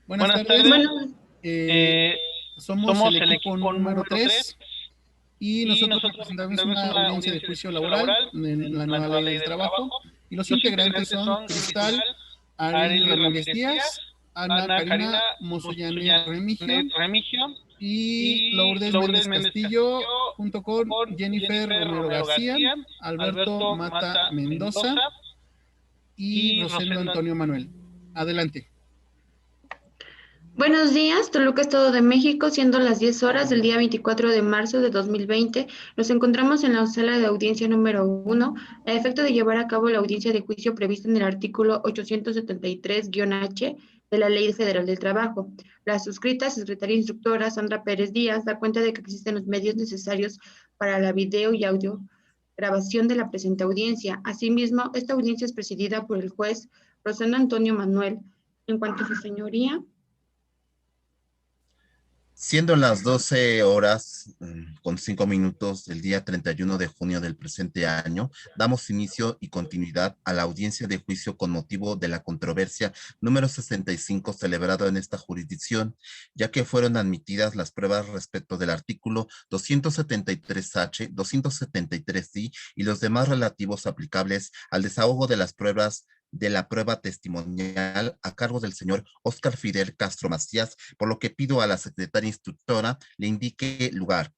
Buenas Buenas tardes. tardes. Bueno, Eh, Somos el Somos el equipo equipo número número 3 3 y y nosotros nosotros representamos representamos una una audiencia de audiencia de juicio juicio laboral laboral en la en la nueva nueva ley ley del del trabajo trabajo. y los Los integrantes integrantes son son Cristal Cristal, Areli Arely Ramírez Ramírez Díaz, Díaz, Ana Ana Karina Karina Mozoyanet Remigio Mostoyanet Remigio y y Lourdes Lourdes Méndez Méndez Castillo, Castillo, junto junto con con Jennifer Jennifer Romero Romero García, García, Alberto Alberto Mata Mata Mendoza Mendoza y y Rosendo Rosendo. Antonio Manuel. Adelante. buenos días, Toluca, Estado de México, siendo las 10 horas del día 24 de marzo de 2020. Nos encontramos en la sala de audiencia número 1, a efecto de llevar a cabo la audiencia de juicio prevista en el artículo 873-H de la Ley Federal del Trabajo. La suscrita secretaria instructora Sandra Pérez Díaz da cuenta de que existen los medios necesarios para la video y audio grabación de la presente audiencia. Asimismo, esta audiencia es presidida por el juez Rosendo Antonio Manuel. En cuanto a su señoría, Siendo las 12 horas con 5 minutos del día 31 de junio del presente año, damos inicio y continuidad a la audiencia de juicio con motivo de la controversia número 65 celebrado en esta jurisdicción, ya que fueron admitidas las pruebas respecto del artículo 273H, 273I y los demás relativos aplicables al desahogo de las pruebas de la prueba testimonial a cargo del señor Óscar Fidel Castro Macías, por lo que pido a la secretaria instructora le indique lugar.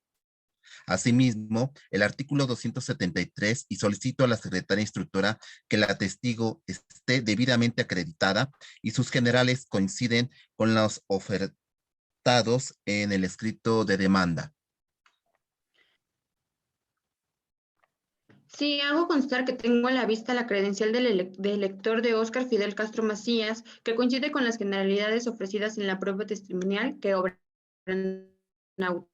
Asimismo, el artículo 273 y solicito a la secretaria instructora que la testigo esté debidamente acreditada y sus generales coinciden con los ofertados en el escrito de demanda. sí, hago constar que tengo a la vista la credencial del elector de Óscar Fidel Castro Macías, que coincide con las generalidades ofrecidas en la prueba testimonial que obra en auto.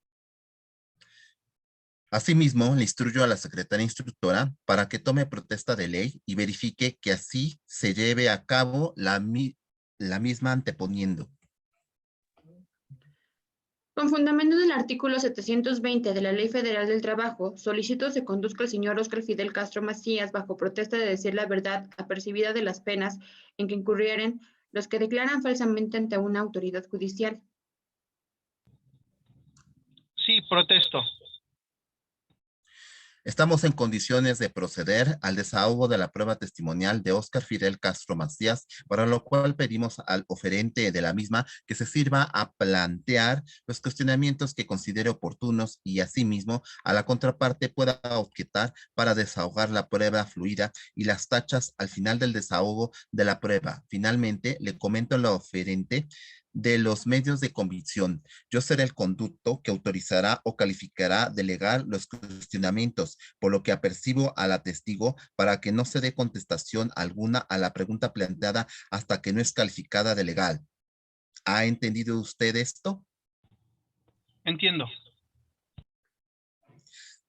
Asimismo, le instruyo a la secretaria instructora para que tome protesta de ley y verifique que así se lleve a cabo la misma anteponiendo. Con fundamento en el artículo 720 de la Ley Federal del Trabajo, solicito se conduzca el señor Óscar Fidel Castro Macías bajo protesta de decir la verdad apercibida de las penas en que incurrieren los que declaran falsamente ante una autoridad judicial. Sí, protesto. Estamos en condiciones de proceder al desahogo de la prueba testimonial de Óscar Fidel Castro Macías, para lo cual pedimos al oferente de la misma que se sirva a plantear los cuestionamientos que considere oportunos y asimismo a la contraparte pueda objetar para desahogar la prueba fluida y las tachas al final del desahogo de la prueba. Finalmente, le comento a la oferente de los medios de convicción. Yo seré el conducto que autorizará o calificará de legal los cuestionamientos, por lo que apercibo a la testigo para que no se dé contestación alguna a la pregunta planteada hasta que no es calificada de legal. ¿Ha entendido usted esto? Entiendo.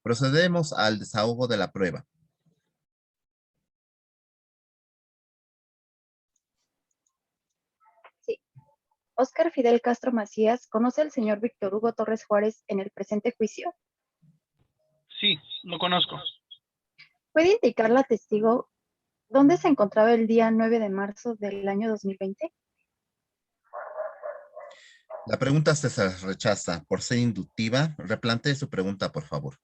Procedemos al desahogo de la prueba. Sí. Óscar Fidel Castro Macías conoce al señor Víctor Hugo Torres Juárez en el presente juicio. Sí, lo conozco. ¿Puede indicar la testigo dónde se encontraba el día 9 de marzo del año 2020? La pregunta se rechaza por ser inductiva. Replantee su pregunta, por favor.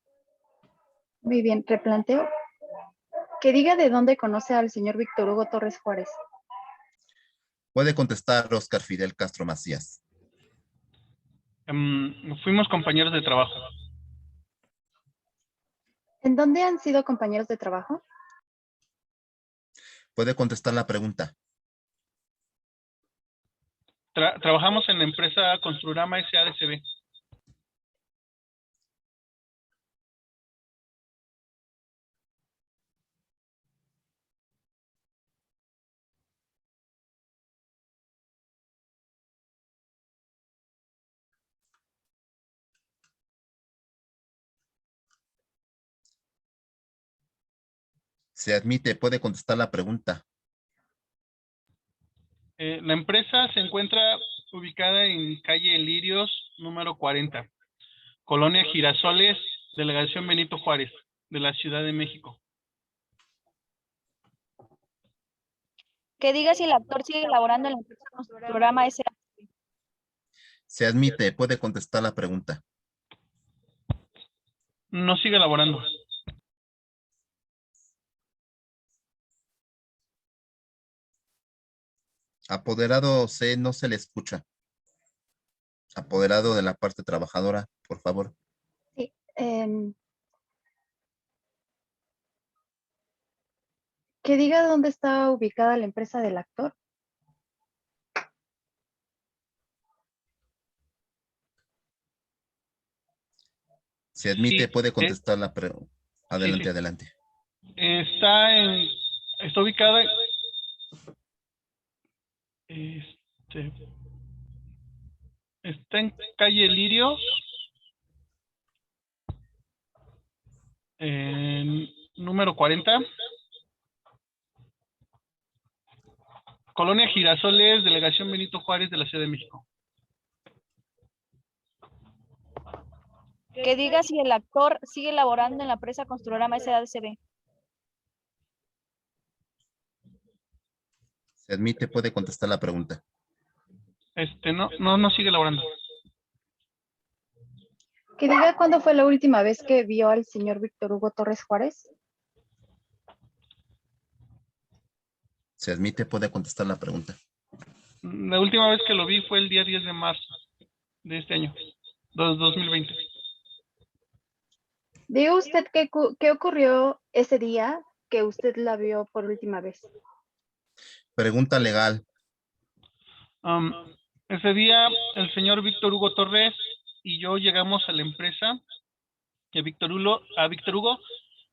Muy bien, replanteo. Que diga de dónde conoce al señor Víctor Hugo Torres Juárez. Puede contestar Óscar Fidel Castro Macías. Fuimos compañeros de trabajo. ¿En dónde han sido compañeros de trabajo? Puede contestar la pregunta. Trabajamos en la empresa Construrama SADCB. Se admite, puede contestar la pregunta. La empresa se encuentra ubicada en calle Lirios, número 40, Colonia Girasoles, Delegación Benito Juárez, de la Ciudad de México. Que diga si el actor sigue laborando en la empresa con su programa ese. Se admite, puede contestar la pregunta. No sigue elaborando. Apoderado C, no se le escucha. Apoderado de la parte trabajadora, por favor. Sí. Que diga dónde está ubicada la empresa del actor. Se admite, Sí, puede contestar la pregunta. Adelante, sí. adelante. Está ubicada está en calle Lirios, número 40, Colonia Girasoles, Delegación Benito Juárez de la Ciudad de México. Que diga si el actor sigue laborando en la empresa Construrama SADCB. Se admite, puede contestar la pregunta. No sigue elaborando. Que diga cuándo fue la última vez que vio al señor Víctor Hugo Torres Juárez. Se admite, puede contestar la pregunta. La última vez que lo vi fue el día 10 de marzo de este año, 2020. Diga usted qué ocurrió ese día que usted la vio por última vez. Pregunta legal. Ese día el señor Víctor Hugo Torres y yo llegamos a la empresa que Víctor Hugo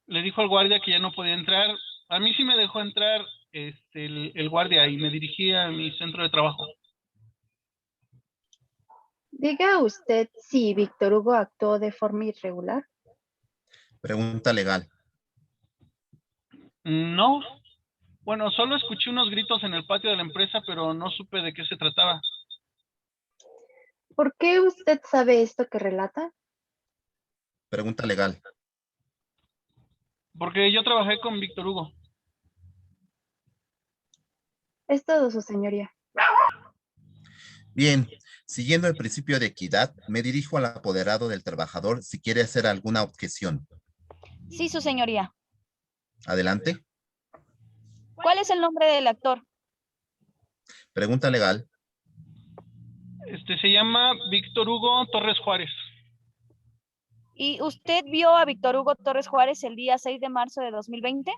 le dijo al guardia que ya no podía entrar. A mí sí me dejó entrar el guardia y me dirigí a mi centro de trabajo. Diga usted si Víctor Hugo actuó de forma irregular. Pregunta legal. No. Bueno, solo escuché unos gritos en el patio de la empresa, pero no supe de qué se trataba. ¿Por qué usted sabe esto que relata? Pregunta legal. Porque yo trabajé con Víctor Hugo. Es todo, su señoría. Bien, siguiendo el principio de equidad, me dirijo al apoderado del trabajador si quiere hacer alguna objeción. Sí, su señoría. Adelante. ¿Cuál es el nombre del actor? Pregunta legal. Se llama Víctor Hugo Torres Juárez. ¿Y usted vio a Víctor Hugo Torres Juárez el día 6 de marzo de 2020?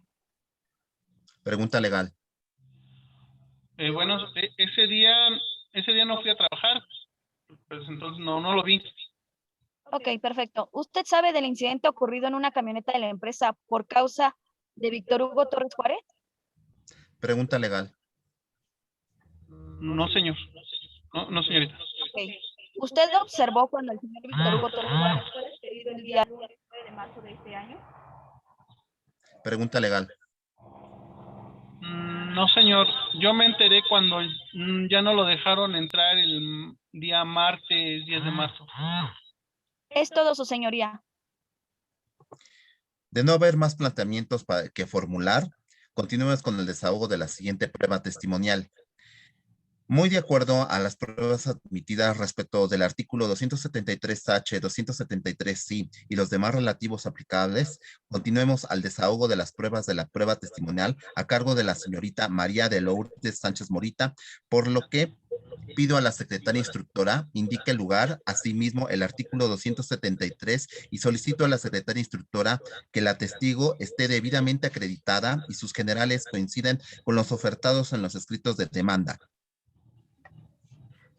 Pregunta legal. Bueno, ese día no fui a trabajar, pues entonces no lo vi. Ok, perfecto. ¿Usted sabe del incidente ocurrido en una camioneta de la empresa por causa de Víctor Hugo Torres Juárez? Pregunta legal. No, señor. No, señorita. Ok. ¿Usted observó cuando el señor Víctor Hugo Torres Juárez fue despedido el día 9 de marzo de este año? Pregunta legal. No, señor. Yo me enteré cuando ya no lo dejaron entrar el día martes 10 de marzo. Es todo, su señoría. De no haber más planteamientos que formular, continuemos con el desahogo de la siguiente prueba testimonial. Muy de acuerdo a las pruebas admitidas respecto del artículo 273H, 273I y los demás relativos aplicables, continuemos al desahogo de las pruebas de la prueba testimonial a cargo de la señorita María de Lourdes Sánchez Morita, por lo que pido a la secretaria instructora indique el lugar, asimismo el artículo 273 y solicito a la secretaria instructora que la testigo esté debidamente acreditada y sus generales coinciden con los ofertados en los escritos de demanda.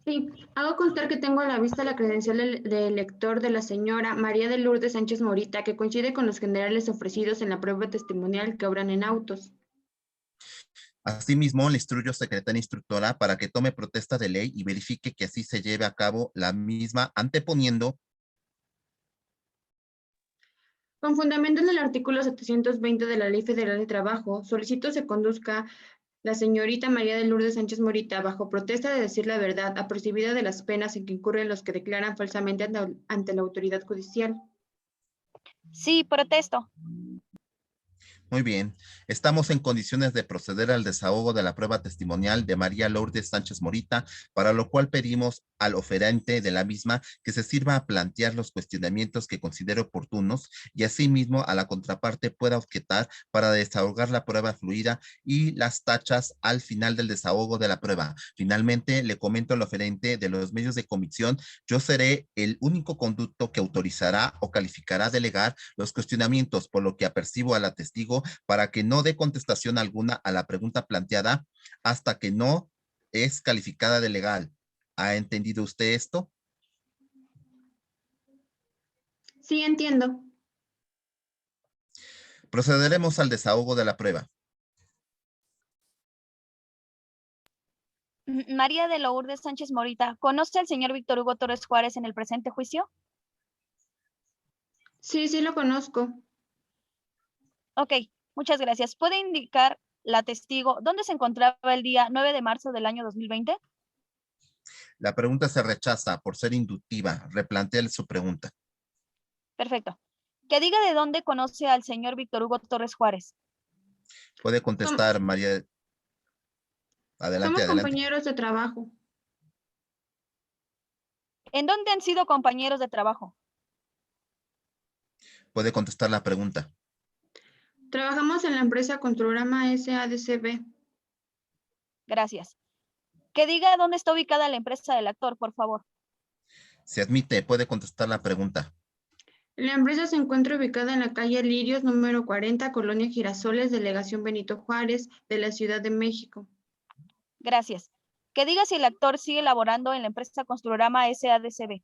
Sí, hago constar que tengo a la vista la credencial del lector de la señora María de Lourdes Sánchez Morita, que coincide con los generales ofrecidos en la prueba testimonial que obran en autos. Asimismo, le instruyo a secretaria instructora para que tome protesta de ley y verifique que así se lleve a cabo la misma, anteponiendo. Con fundamento en el artículo 720 de la Ley Federal de Trabajo, solicito se conduzca la señorita María de Lourdes Sánchez Morita bajo protesta de decir la verdad, apercibida de las penas en que incurren los que declaran falsamente ante la autoridad judicial. Sí, protesto. Muy bien. Estamos en condiciones de proceder al desahogo de la prueba testimonial de María Lourdes Sánchez Morita, para lo cual pedimos al oferente de la misma que se sirva a plantear los cuestionamientos que considere oportunos y asimismo a la contraparte pueda objetar para desahogar la prueba fluida y las tachas al final del desahogo de la prueba. Finalmente, le comento al oferente de los medios de comisión, yo seré el único conducto que autorizará o calificará delegar los cuestionamientos, por lo que apercibo a la testigo para que no dé contestación alguna a la pregunta planteada hasta que no es calificada de legal. ¿Ha entendido usted esto? Sí, entiendo. Procederemos al desahogo de la prueba. María de Lourdes Sánchez Morita, ¿conoce al señor Víctor Hugo Torres Juárez en el presente juicio? Sí, sí lo conozco. Ok, muchas gracias. ¿Puede indicar la testigo dónde se encontraba el día 9 de marzo del año 2020? La pregunta se rechaza por ser inductiva. Replantéele su pregunta. Perfecto. Que diga de dónde conoce al señor Víctor Hugo Torres Juárez. Puede contestar, María. Adelante, Somos adelante. compañeros de trabajo. ¿En dónde han sido compañeros de trabajo? Puede contestar la pregunta. Trabajamos en la empresa Controlorama SADCB. Gracias. Que diga dónde está ubicada la empresa del actor, por favor. Se admite, puede contestar la pregunta. La empresa se encuentra ubicada en la calle Lirios, número 40, Colonia Girasoles, Delegación Benito Juárez, de la Ciudad de México. Gracias. Que diga si el actor sigue laborando en la empresa Construrama SADCB.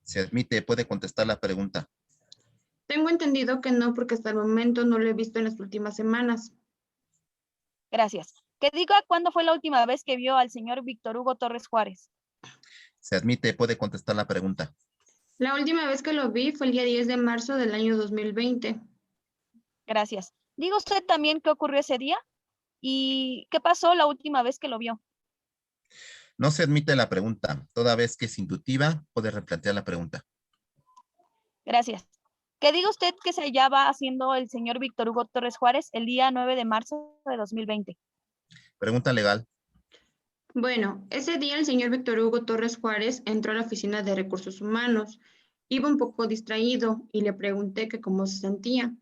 Se admite, puede contestar la pregunta. Tengo entendido que no, porque hasta el momento no lo he visto en las últimas semanas. Gracias. Que diga cuándo fue la última vez que vio al señor Víctor Hugo Torres Juárez. Se admite, puede contestar la pregunta. La última vez que lo vi fue el día 10 de marzo del año 2020. Gracias. Diga usted también qué ocurrió ese día y qué pasó la última vez que lo vio. No se admite la pregunta. Toda vez que es inductiva, puede replantear la pregunta. Gracias. Que diga usted qué se hallaba haciendo el señor Víctor Hugo Torres Juárez el día 9 de marzo de 2020. Pregunta legal. Bueno, ese día el señor Víctor Hugo Torres Juárez entró a la oficina de recursos humanos. Iba un poco distraído y le pregunté que cómo se sentía.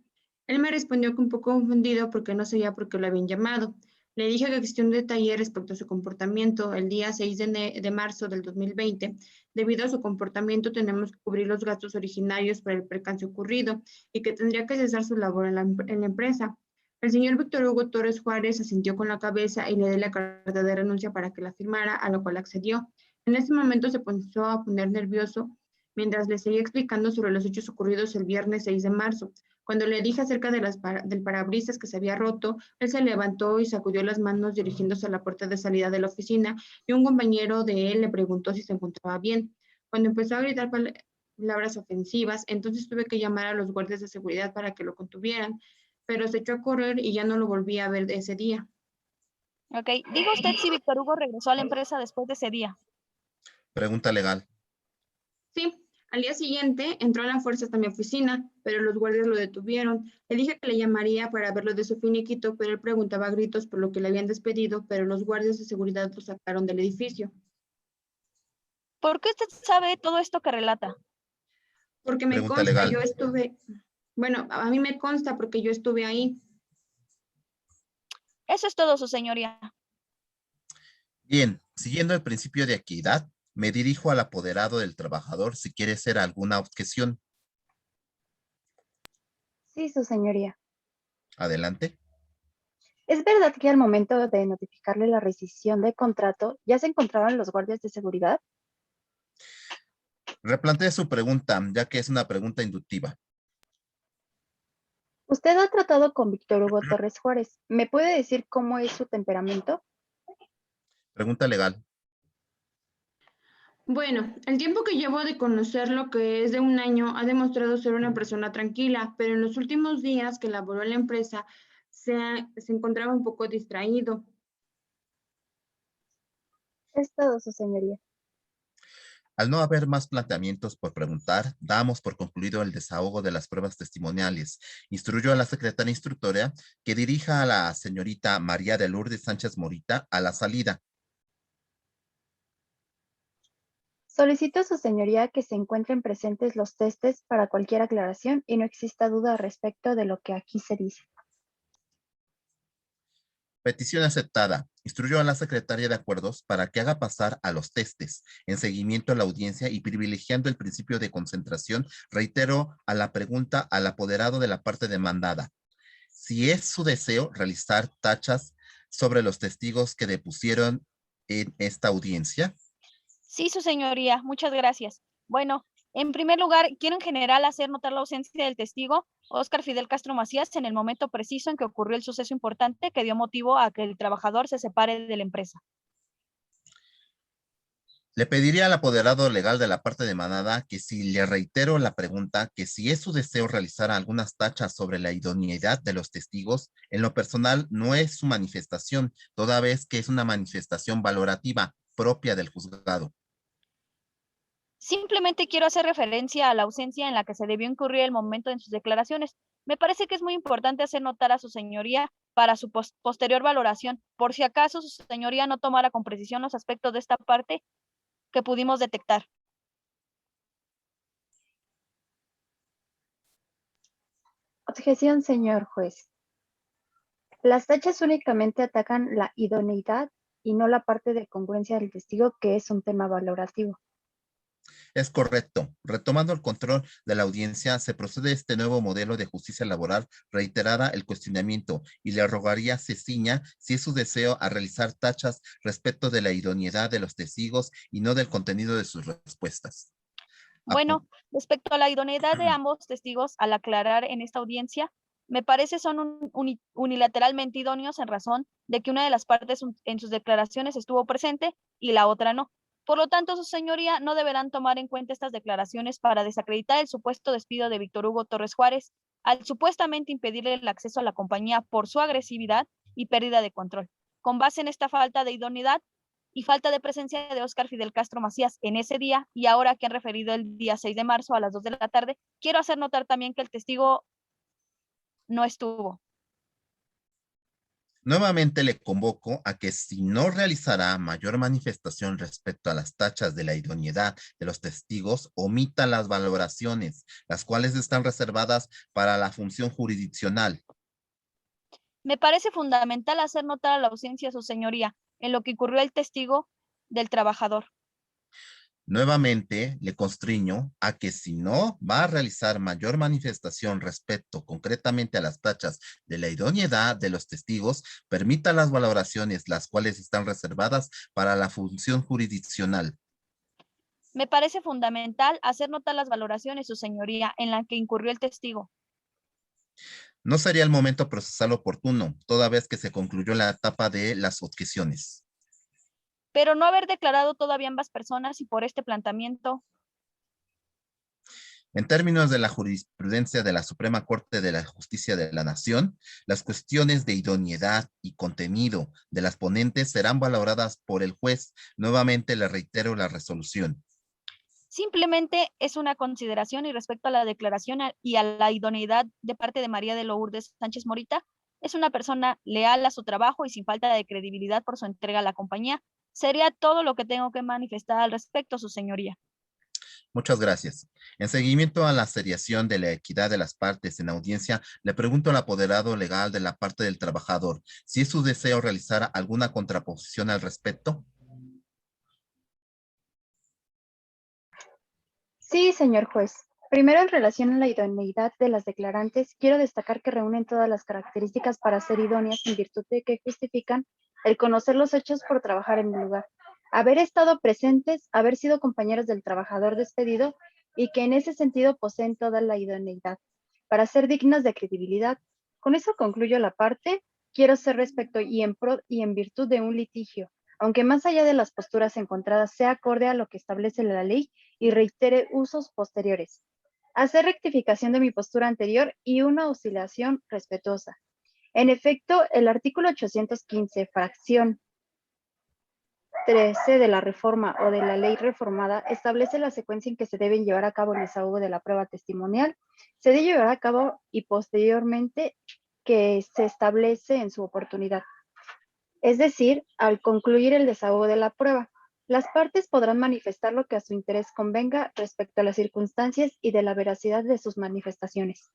Él me respondió que un poco confundido porque no sabía por qué lo habían llamado. Le dije que existía un detalle respecto a su comportamiento el día 6 de marzo del 2020. Debido a su comportamiento tenemos que cubrir los gastos originarios para el percance ocurrido y que tendría que cesar su labor en la empresa. El señor Víctor Hugo Torres Juárez asintió con la cabeza y le di la carta de renuncia para que la firmara, a lo cual accedió. En ese momento se comenzó a poner nervioso mientras le seguía explicando sobre los hechos ocurridos el viernes 6 de marzo. Cuando le dije acerca del parabrisas que se había roto, él se levantó y sacudió las manos dirigiéndose a la puerta de salida de la oficina y un compañero de él le preguntó si se encontraba bien. Cuando empezó a gritar palabras ofensivas, entonces tuve que llamar a los guardias de seguridad para que lo contuvieran, pero se echó a correr y ya no lo volví a ver ese día. Ok. Diga usted si Víctor Hugo regresó a la empresa después de ese día. Pregunta legal. Sí, al día siguiente entró a la fuerza hasta mi oficina, pero los guardias lo detuvieron. Le dije que le llamaría para verlo de su finiquito, pero él preguntaba a gritos por lo que le habían despedido, pero los guardias de seguridad lo sacaron del edificio. ¿Por qué usted sabe todo esto que relata? Porque me Pregunta consta, legal. yo estuve, bueno, a mí me consta porque yo estuve ahí. Eso es todo, su señoría. Bien, siguiendo el principio de equidad, me dirijo al apoderado del trabajador si quiere hacer alguna objeción. Sí, su señoría. Adelante. ¿Es verdad que al momento de notificarle la rescisión de contrato ya se encontraban los guardias de seguridad? Replantee su pregunta, ya que es una pregunta inductiva. Usted ha tratado con Víctor Hugo Torres Juárez. ¿Me puede decir cómo es su temperamento? Pregunta legal. Bueno, el tiempo que llevo de conocerlo, que es de un año, ha demostrado ser una persona tranquila, pero en los últimos días que laboró en la empresa se encontraba un poco distraído. Es todo, su señoría. Al no haber más planteamientos por preguntar, damos por concluido el desahogo de las pruebas testimoniales. Instruyó a la secretaria instructora que dirija a la señorita María de Lourdes Sánchez Morita a la salida. Solicito a su señoría que se encuentren presentes los testes para cualquier aclaración y no exista duda respecto de lo que aquí se dice. Petición aceptada. Instruyó a la secretaria de acuerdos para que haga pasar a los testes en seguimiento a la audiencia y privilegiando el principio de concentración, reitero a la pregunta al apoderado de la parte demandada. Si es su deseo realizar tachas sobre los testigos que depusieron en esta audiencia. Sí, su señoría, muchas gracias. Bueno, en primer lugar, quiero en general hacer notar la ausencia del testigo Óscar Fidel Castro Macías en el momento preciso en que ocurrió el suceso importante que dio motivo a que el trabajador se separe de la empresa. Le pediría al apoderado legal de la parte demandada que si le reitero la pregunta, que si es su deseo realizar algunas tachas sobre la idoneidad de los testigos, en lo personal no es su manifestación, toda vez que es una manifestación valorativa propia del juzgado. Simplemente quiero hacer referencia a la ausencia en la que se debió incurrir el momento en sus declaraciones. Me parece que es muy importante hacer notar a su señoría para su posterior valoración, por si acaso su señoría no tomara con precisión los aspectos de esta parte que pudimos detectar. Objeción, señor juez. Las tachas únicamente atacan la idoneidad y no la parte de congruencia del testigo, que es un tema valorativo. Es correcto. Retomando el control de la audiencia, se procede a este nuevo modelo de justicia laboral, reiterada el cuestionamiento, y le rogaría se ciña si es su deseo a realizar tachas respecto de la idoneidad de los testigos y no del contenido de sus respuestas. Bueno, respecto a la idoneidad de ambos testigos, al aclarar en esta audiencia, me parece son unilateralmente idóneos en razón de que una de las partes en sus declaraciones estuvo presente y la otra no. Por lo tanto, su señoría no deberán tomar en cuenta estas declaraciones para desacreditar el supuesto despido de Víctor Hugo Torres Juárez, al supuestamente impedirle el acceso a la compañía por su agresividad y pérdida de control. Con base en esta falta de idoneidad y falta de presencia de Óscar Fidel Castro Macías en ese día y ahora que han referido el día 6 de marzo a las 2 de la tarde, quiero hacer notar también que el testigo no estuvo. Nuevamente le convoco a que si no realizará mayor manifestación respecto a las tachas de la idoneidad de los testigos, omita las valoraciones, las cuales están reservadas para la función jurisdiccional. Me parece fundamental hacer notar a la ausencia de su señoría en lo que ocurrió el testigo del trabajador. Nuevamente le constriño a que si no va a realizar mayor manifestación respecto concretamente a las tachas de la idoneidad de los testigos, permita las valoraciones, las cuales están reservadas para la función jurisdiccional. Me parece fundamental hacer notar las valoraciones, su señoría, en la que incurrió el testigo. No sería el momento procesal oportuno, toda vez que se concluyó la etapa de las objeciones. Pero no haber declarado todavía ambas personas y por este planteamiento. En términos de la jurisprudencia de la Suprema Corte de la Justicia de la Nación, las cuestiones de idoneidad y contenido de las ponentes serán valoradas por el juez. Nuevamente le reitero la resolución. Simplemente es una consideración y respecto a la declaración y a la idoneidad de parte de María de Lourdes Sánchez Morita, es una persona leal a su trabajo y sin falta de credibilidad por su entrega a la compañía. Sería todo lo que tengo que manifestar al respecto, su señoría. Muchas gracias. En seguimiento a la seriación de la equidad de las partes en audiencia, le pregunto al apoderado legal de la parte del trabajador si es su deseo realizar alguna contraposición al respecto. Sí, señor juez. Primero, en relación a la idoneidad de las declarantes, quiero destacar que reúnen todas las características para ser idóneas en virtud de que justifican el conocer los hechos por trabajar en el lugar, haber estado presentes, haber sido compañeros del trabajador despedido y que en ese sentido poseen toda la idoneidad para ser dignas de credibilidad. Con eso concluyo la parte. Quiero ser respecto y en pro y en virtud de un litigio, aunque más allá de las posturas encontradas sea acorde a lo que establece la ley y reitere usos posteriores. Hacer rectificación de mi postura anterior y una oscilación respetuosa. En efecto, el artículo 815, fracción 13 de la reforma o de la ley reformada establece la secuencia en que se deben llevar a cabo el desahogo de la prueba testimonial. Se debe llevar a cabo y posteriormente que se establece en su oportunidad. Es decir, al concluir el desahogo de la prueba, las partes podrán manifestar lo que a su interés convenga respecto a las circunstancias y de la veracidad de sus manifestaciones.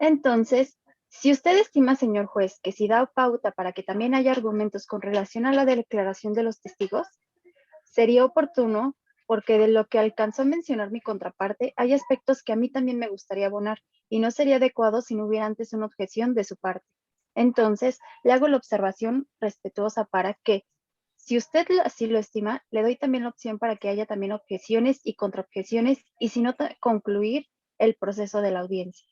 Entonces, si usted estima, señor juez, que si da pauta para que también haya argumentos con relación a la declaración de los testigos, sería oportuno, porque de lo que alcanzó a mencionar mi contraparte, hay aspectos que a mí también me gustaría abonar, y no sería adecuado si no hubiera antes una objeción de su parte. Entonces, le hago la observación respetuosa para que, si usted así lo estima, le doy también la opción para que haya también objeciones y contraobjeciones, y si no, concluir el proceso de la audiencia.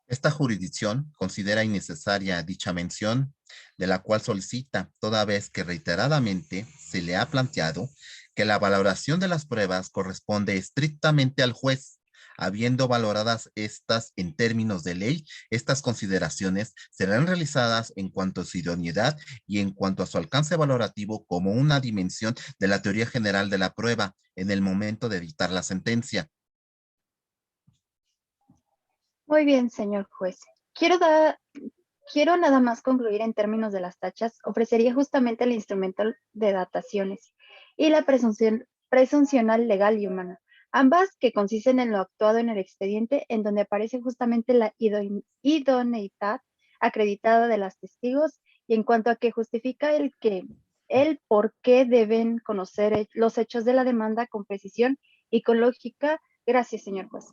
Esta jurisdicción considera innecesaria dicha mención, de la cual solicita, toda vez que reiteradamente se le ha planteado que la valoración de las pruebas corresponde estrictamente al juez. Habiendo valoradas estas en términos de ley, estas consideraciones serán realizadas en cuanto a su idoneidad y en cuanto a su alcance valorativo como una dimensión de la teoría general de la prueba en el momento de dictar la sentencia. Muy bien, señor juez. Quiero nada más concluir en términos de las tachas. Ofrecería justamente el instrumental de dataciones y la presuncional legal y humana, ambas que consisten en lo actuado en el expediente, en donde aparece justamente la idoneidad acreditada de los testigos y en cuanto a que justifica el por qué deben conocer los hechos de la demanda con precisión y con lógica. Gracias, señor juez.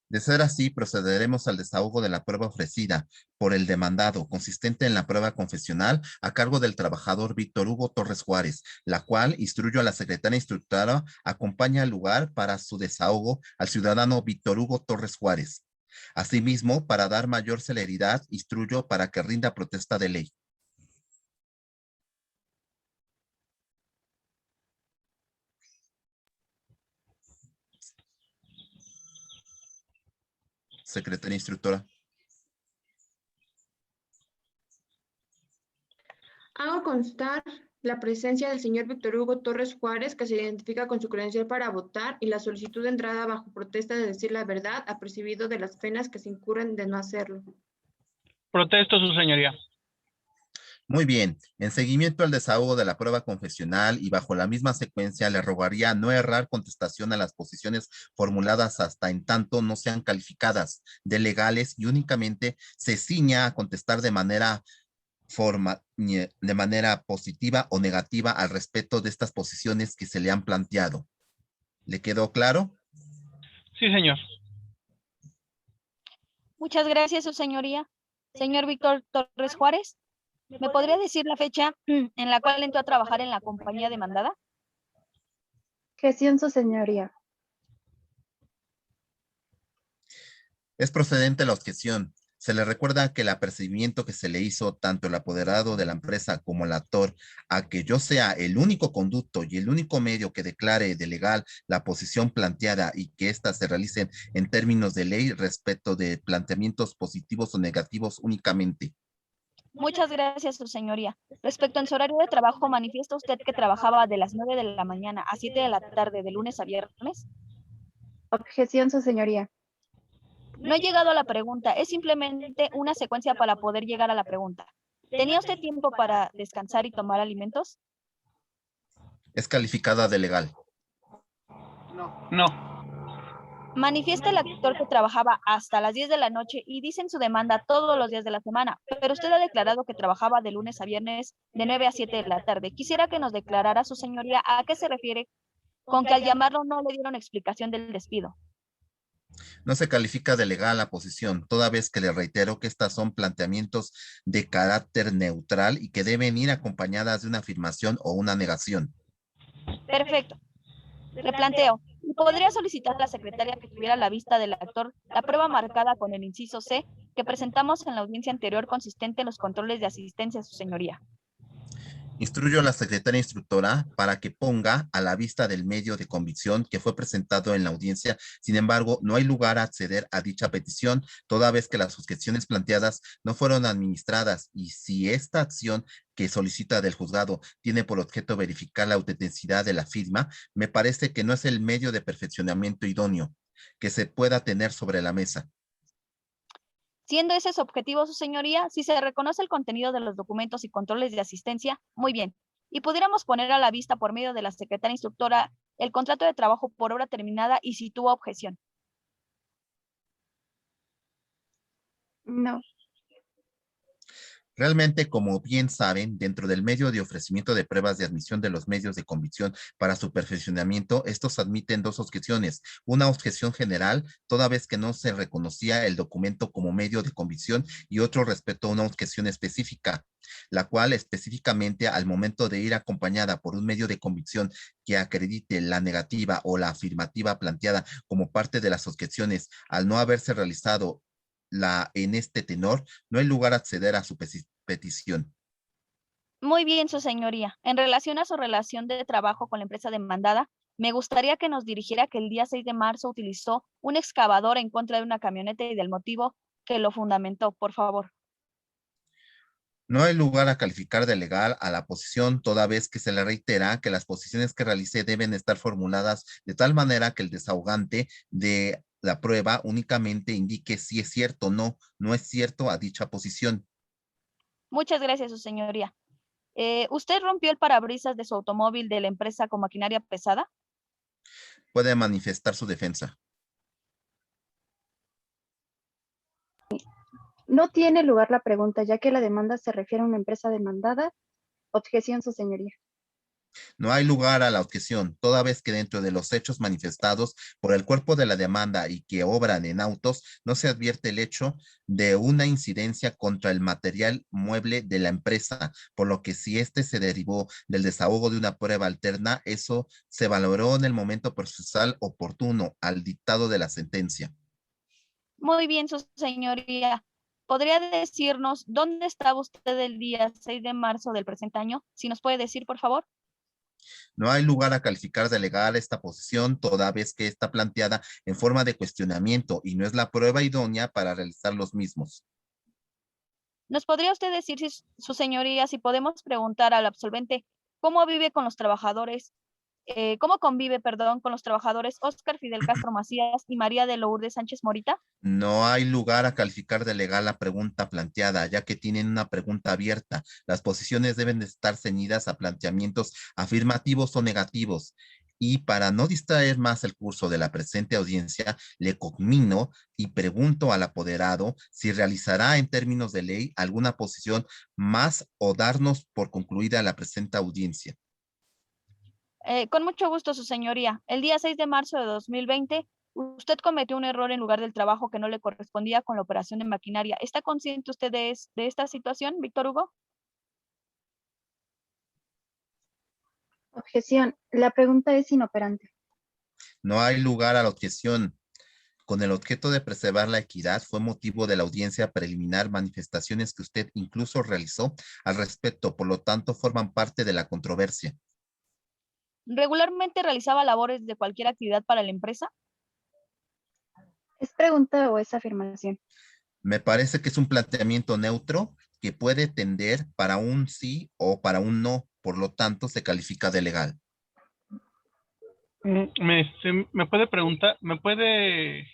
De ser así, procederemos al desahogo de la prueba ofrecida por el demandado, consistente en la prueba confesional a cargo del trabajador Víctor Hugo Torres Juárez, la cual instruyo a la secretaria instructora, acompaña al lugar para su desahogo al ciudadano Víctor Hugo Torres Juárez. Asimismo, para dar mayor celeridad, instruyo para que rinda protesta de ley. Secretaria instructora. Hago constar la presencia del señor Víctor Hugo Torres Juárez, que se identifica con su credencial para votar, y la solicitud de entrada bajo protesta de decir la verdad, apercibido de las penas que se incurren de no hacerlo. Protesto, su señoría. Muy bien, en seguimiento al desahogo de la prueba confesional y bajo la misma secuencia, le rogaría no errar contestación a las posiciones formuladas hasta en tanto no sean calificadas de legales y únicamente se ciña a contestar de manera positiva o negativa al respecto de estas posiciones que se le han planteado. ¿Le quedó claro? Sí, señor. Muchas gracias, su señoría. Señor Víctor Torres Juárez, ¿me podría decir la fecha en la cual entró a trabajar en la compañía demandada? Gestión, su señoría. Es procedente la objeción. Se le recuerda que el apercibimiento que se le hizo tanto el apoderado de la empresa como el actor a que yo sea el único conducto y el único medio que declare de legal la posición planteada y que éstas se realicen en términos de ley respecto de planteamientos positivos o negativos únicamente. Muchas gracias, su señoría. Respecto a su horario de trabajo, ¿manifiesta usted que trabajaba de las 9 de la mañana a 7 de la tarde de lunes a viernes? Objeción, su señoría. No he llegado a la pregunta, es simplemente una secuencia para poder llegar a la pregunta. ¿Tenía usted tiempo para descansar y tomar alimentos? Es calificada de legal. No. Manifiesta el actor que trabajaba hasta las 10 de la noche y dice en su demanda todos los días de la semana, pero usted ha declarado que trabajaba de lunes a viernes de 9 a 7 de la tarde. Quisiera que nos declarara, su señoría, a qué se refiere con que al llamarlo no le dieron explicación del despido. No se califica de legal la posición, toda vez que le reitero que estas son planteamientos de carácter neutral y que deben ir acompañadas de una afirmación o una negación. Perfecto. Replanteo. ¿Podría solicitar a la secretaria que tuviera a la vista del actor la prueba marcada con el inciso C que presentamos en la audiencia anterior consistente en los controles de asistencia, su señoría? Instruyo a la secretaria instructora para que ponga a la vista del medio de convicción que fue presentado en la audiencia. Sin embargo, no hay lugar a acceder a dicha petición, toda vez que las objeciones planteadas no fueron administradas y si esta acción que solicita del juzgado tiene por objeto verificar la autenticidad de la firma, me parece que no es el medio de perfeccionamiento idóneo que se pueda tener sobre la mesa. Siendo ese su objetivo, su señoría, si se reconoce el contenido de los documentos y controles de asistencia, muy bien. Y pudiéramos poner a la vista por medio de la secretaria instructora el contrato de trabajo por obra terminada y si tuvo objeción. No. Realmente, como bien saben, dentro del medio de ofrecimiento de pruebas de admisión de los medios de convicción para su perfeccionamiento, estos admiten dos objeciones. Una objeción general, toda vez que no se reconocía el documento como medio de convicción, y otro respecto a una objeción específica, la cual específicamente al momento de ir acompañada por un medio de convicción que acredite la negativa o la afirmativa planteada como parte de las objeciones, al no haberse realizado en este tenor, no hay lugar a acceder a su petición. Muy bien, su señoría. En relación a su relación de trabajo con la empresa demandada, me gustaría que nos dirigiera que el día 6 de marzo utilizó un excavador en contra de una camioneta y del motivo que lo fundamentó, por favor. No hay lugar a calificar de legal a la posición, toda vez que se le reitera que las posiciones que realice deben estar formuladas de tal manera que el desahogante de la prueba únicamente indique si es cierto o no es cierto a dicha posición. Muchas gracias, su señoría. ¿Usted rompió el parabrisas de su automóvil de la empresa con maquinaria pesada? Puede manifestar su defensa. No tiene lugar la pregunta, ya que la demanda se refiere a una empresa demandada. Objeción, su señoría. No hay lugar a la objeción, toda vez que dentro de los hechos manifestados por el cuerpo de la demanda y que obran en autos, no se advierte el hecho de una incidencia contra el material mueble de la empresa, por lo que si este se derivó del desahogo de una prueba alterna, eso se valoró en el momento procesal oportuno al dictado de la sentencia. Muy bien, su señoría. ¿Podría decirnos dónde estaba usted el día 6 de marzo del presente año? Si nos puede decir, por favor. No hay lugar a calificar de legal esta posición, toda vez que está planteada en forma de cuestionamiento y no es la prueba idónea para realizar los mismos. ¿Nos podría usted decir, su señoría, si podemos preguntar al absolvente cómo vive con los trabajadores, cómo convive, perdón, con los trabajadores Óscar Fidel Castro Macías y María de Lourdes Sánchez Morita? No hay lugar a calificar de legal la pregunta planteada, ya que tienen una pregunta abierta. Las posiciones deben de estar ceñidas a planteamientos afirmativos o negativos. Y para no distraer más el curso de la presente audiencia, le conmino y pregunto al apoderado si realizará en términos de ley alguna posición más o darnos por concluida la presente audiencia. Con mucho gusto, su señoría. El día 6 de marzo de 2020, usted cometió un error en lugar del trabajo que no le correspondía con la operación de maquinaria. ¿Está consciente usted de esta situación, Víctor Hugo? Objeción. La pregunta es inoperante. No hay lugar a la objeción. Con el objeto de preservar la equidad, fue motivo de la audiencia preliminar manifestaciones que usted incluso realizó al respecto, por lo tanto, forman parte de la controversia. ¿Regularmente realizaba labores de cualquier actividad para la empresa? ¿Es pregunta o es afirmación? Me parece que es un planteamiento neutro que puede tender para un sí o para un no, por lo tanto, se califica de legal. ¿Me puede preguntar, me puede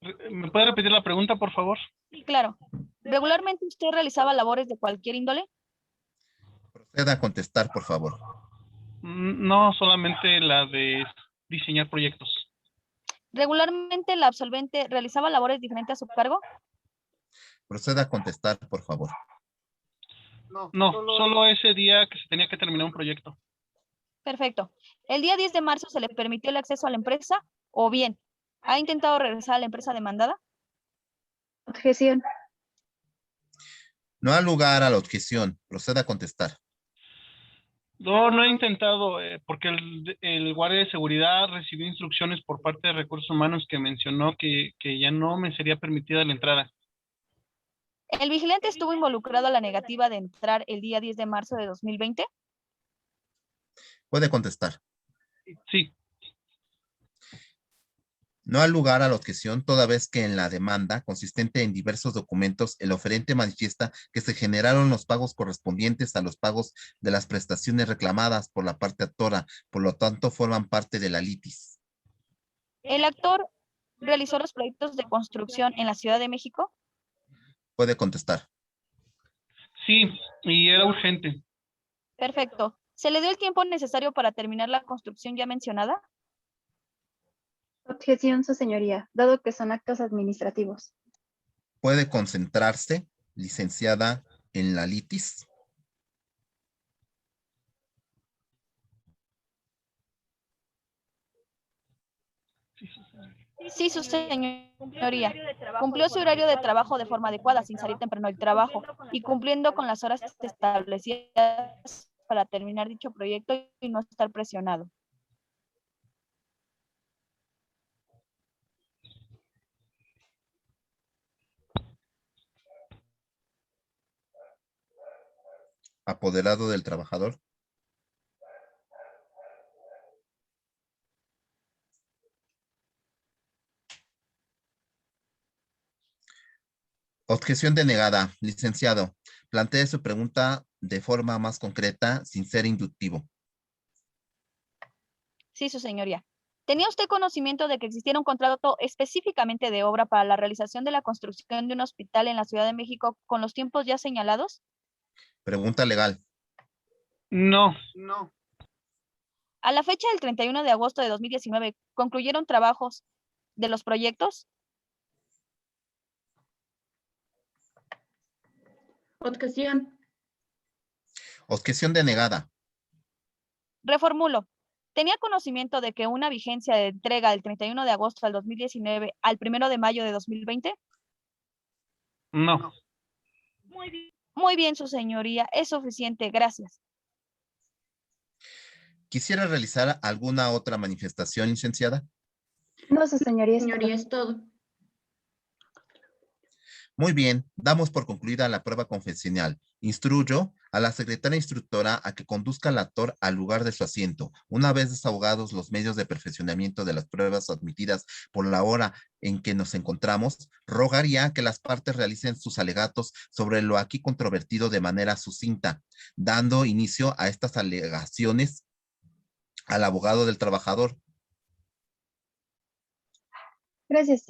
repetir la pregunta, por favor? Sí, claro. ¿Regularmente usted realizaba labores de cualquier índole? Proceda a contestar, por favor. No, solamente la de diseñar proyectos. ¿Regularmente la absolvente realizaba labores diferentes a su cargo? Proceda a contestar, por favor. No, solo ese día que se tenía que terminar un proyecto. Perfecto. ¿El día 10 de marzo se le permitió el acceso a la empresa o bien ha intentado regresar a la empresa demandada? Objeción. No hay lugar a la objeción. Proceda a contestar. No he intentado, porque el guardia de seguridad recibió instrucciones por parte de Recursos Humanos que mencionó que ya no me sería permitida la entrada. ¿El vigilante estuvo involucrado a la negativa de entrar el día 10 de marzo de 2020? Puede contestar. Sí. No hay lugar a la objeción, toda vez que en la demanda, consistente en diversos documentos, el oferente manifiesta que se generaron los pagos correspondientes a los pagos de las prestaciones reclamadas por la parte actora, por lo tanto forman parte de la litis. ¿El actor realizó los proyectos de construcción en la Ciudad de México? Puede contestar. Sí, y era urgente. Perfecto. ¿Se le dio el tiempo necesario para terminar la construcción ya mencionada? Objeción, su señoría, dado que son actos administrativos. Puede concentrarse, licenciada, en la litis. Sí, su señoría. Cumplió su horario de trabajo de forma adecuada, sin salir temprano del trabajo y cumpliendo con las horas establecidas para terminar dicho proyecto y no estar presionado. Apoderado del trabajador. Objeción denegada. Licenciado, plantee su pregunta de forma más concreta, sin ser inductivo. Sí, su señoría. ¿Tenía usted conocimiento de que existiera un contrato específicamente de obra para la realización de la construcción de un hospital en la Ciudad de México con los tiempos ya señalados? Pregunta legal. No. A la fecha del 31 de agosto de 2019, ¿concluyeron trabajos de los proyectos? Objeción. Objeción denegada. Reformulo. ¿Tenía conocimiento de que una vigencia de entrega del 31 de agosto del 2019 al 1 de mayo de 2020? No. Muy bien, su señoría. Es suficiente. Gracias. ¿Quisiera realizar alguna otra manifestación, licenciada? No, su señoría, es todo. Señoría, es todo. Muy bien, damos por concluida la prueba confesional. Instruyo a la secretaria instructora a que conduzca al actor al lugar de su asiento. Una vez desahogados los medios de perfeccionamiento de las pruebas admitidas por la hora en que nos encontramos, rogaría que las partes realicen sus alegatos sobre lo aquí controvertido de manera sucinta, dando inicio a estas alegaciones al abogado del trabajador. Gracias,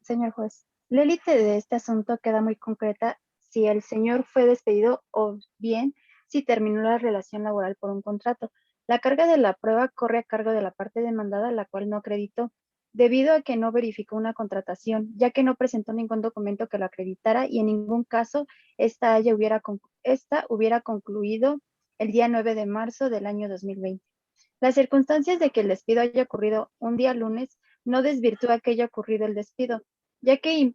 señor juez. La élite de este asunto queda muy concreta si el señor fue despedido o bien si terminó la relación laboral por un contrato. La carga de la prueba corre a cargo de la parte demandada, la cual no acreditó, debido a que no verificó una contratación, ya que no presentó ningún documento que lo acreditara y en ningún caso esta hubiera concluido el día 9 de marzo del año 2020. Las circunstancias de que el despido haya ocurrido un día lunes no desvirtúa que haya ocurrido el despido, ya que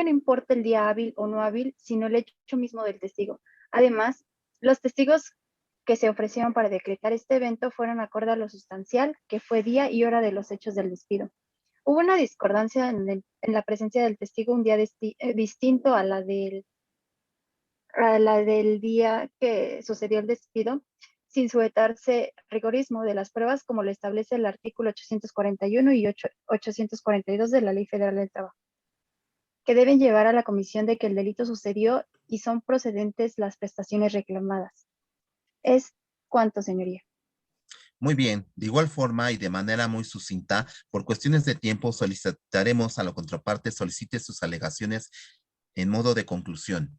no importa el día hábil o no hábil, sino el hecho mismo del testigo. Además, los testigos que se ofrecieron para decretar este evento fueron acorde a lo sustancial, que fue día y hora de los hechos del despido. Hubo una discordancia en la presencia del testigo un día distinto a la del día que sucedió el despido, sin sujetarse rigorismo de las pruebas como lo establece el artículo 841 y 842 de la Ley Federal del Trabajo, que deben llevar a la comisión de que el delito sucedió y son procedentes las prestaciones reclamadas. Es cuanto, señoría. Muy bien, de igual forma y de manera muy sucinta, por cuestiones de tiempo solicitaremos a la contraparte solicite sus alegaciones en modo de conclusión.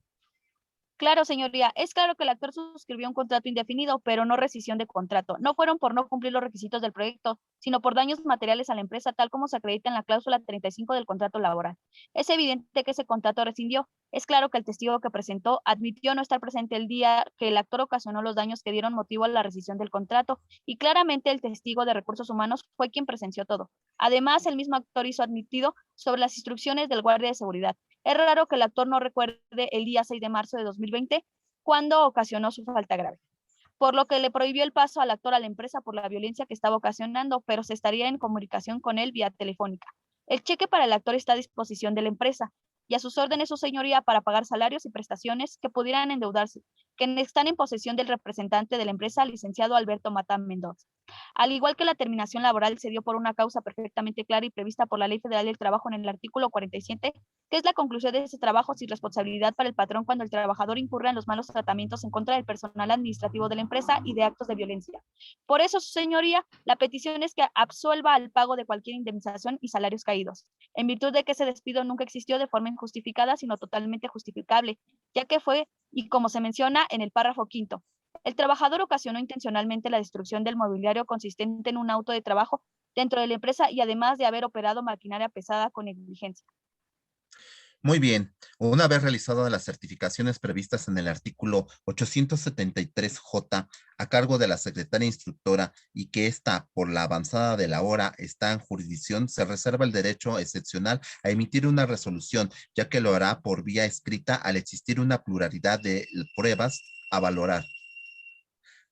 Claro, señoría. Es claro que el actor suscribió un contrato indefinido, pero no rescisión de contrato. No fueron por no cumplir los requisitos del proyecto, sino por daños materiales a la empresa, tal como se acredita en la cláusula 35 del contrato laboral. Es evidente que ese contrato rescindió. Es claro que el testigo que presentó admitió no estar presente el día que el actor ocasionó los daños que dieron motivo a la rescisión del contrato, y claramente el testigo de recursos humanos fue quien presenció todo. Además, el mismo actor hizo admitido sobre las instrucciones del guardia de seguridad. Es raro que el actor no recuerde el día 6 de marzo de 2020, cuando ocasionó su falta grave, por lo que le prohibió el paso al actor a la empresa por la violencia que estaba ocasionando, pero se estaría en comunicación con él vía telefónica. El cheque para el actor está a disposición de la empresa. y a sus órdenes, su señoría, para pagar salarios y prestaciones que pudieran endeudarse, que están en posesión del representante de la empresa, licenciado Alberto Matán Mendoza. Al igual que la terminación laboral se dio por una causa perfectamente clara y prevista por la Ley Federal del Trabajo en el artículo 47, que es la conclusión de ese trabajo sin responsabilidad para el patrón cuando el trabajador incurra en los malos tratamientos en contra del personal administrativo de la empresa y de actos de violencia. Por eso, su señoría, la petición es que absuelva al pago de cualquier indemnización y salarios caídos, en virtud de que ese despido nunca existió de forma injustificada, sino totalmente justificable, ya que fue, y como se menciona en el párrafo 5º, el trabajador ocasionó intencionalmente la destrucción del mobiliario consistente en un auto de trabajo dentro de la empresa y además de haber operado maquinaria pesada con negligencia. Muy bien, una vez realizadas las certificaciones previstas en el artículo 873J a cargo de la secretaria instructora y que ésta, por la avanzada de la hora, está en jurisdicción, se reserva el derecho excepcional a emitir una resolución, ya que lo hará por vía escrita al existir una pluralidad de pruebas a valorar.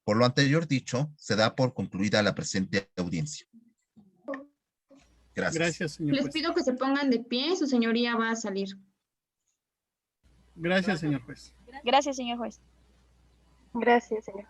Por lo anterior dicho, se da por concluida la presente audiencia. Gracias. Gracias, señor Les juez. pido que se pongan de pie, su señoría va a salir. Gracias, señor juez. Gracias, señor juez. Gracias, señor.